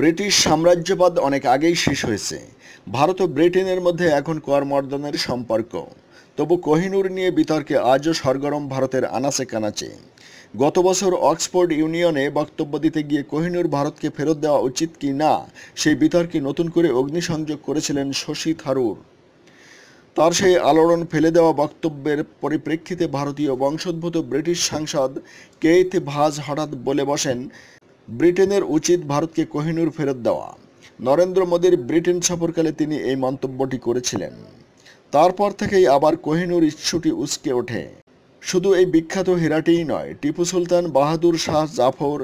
British সাম্রাজ্যবাদ অনেক আগেই শেষ হয়েছে। ভারত ও ব্রিটেনের মধ্যে এখন করমর্দনের সম্পর্ক। তবু কোহিনূর নিয়ে বিতর্কে আজও সরগরম ভারতের আনাচে কানাচে। গত বছর অক্সফোর্ড ইউনিয়নে বক্তব্য দিতে গিয়ে কোহিনূর ভারতকে ফেরত দেওয়া উচিত কি না সেই বিতর্কে নতুন করে অগ্নিসংযোগ করেছিলেন শশী থারুর। তার সেই আলোড়ন ফেলে দেওয়া বক্তব্যের পরিপ্রেক্ষিতে ভারতীয় বংশোদ্ভূত ব্রিটিশ সাংসদ কেইথ ভাজ হঠাৎ বলে বসেন, ব্রিটেনের উচিত ভারতকে কোহিনূর ফেরত দেওয়া। নরেন্দ্র মোদীর ব্রিটেন সফরকালে তিনি এই মন্তব্যটি করেছিলেন। তারপর থেকেই আবার কোহিনূর ইস্যুটি উসকে ওঠে। শুধু এই বিখ্যাত হীরাটিই নয়, টিপু সুলতান, বাহাদুর শাহ জাফর,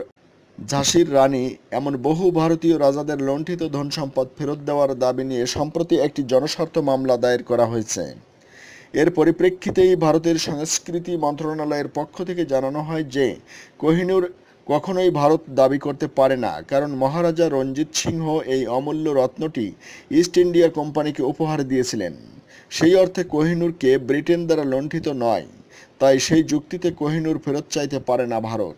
ঝাঁসির রানী এমন বহু ভারতীয় রাজাদের লুণ্ঠিত ধনসম্পদ ফেরত দেওয়ার দাবি নিয়ে সম্প্রতি একটি জনস্বার্থ মামলা দায়ের করা হয়েছে। এর পরিপ্রেক্ষিতেই ভারতের সংস্কৃতি মন্ত্রণালয়ের পক্ষ থেকে জানানো হয় যে কোহিনূর কখনোই ভারত দাবি করতে পারে না, কারণ মহারাজা রঞ্জিত সিংহ এই অমূল্য রত্নটি ইস্ট ইন্ডিয়া কোম্পানিকে উপহার দিয়েছিলেন। সেই অর্থে কোহিনূরকে ব্রিটেন দ্বারা লুণ্ঠিত নয়, তাই সেই যুক্তিতে কোহিনূর ফেরত চাইতে পারে না ভারত।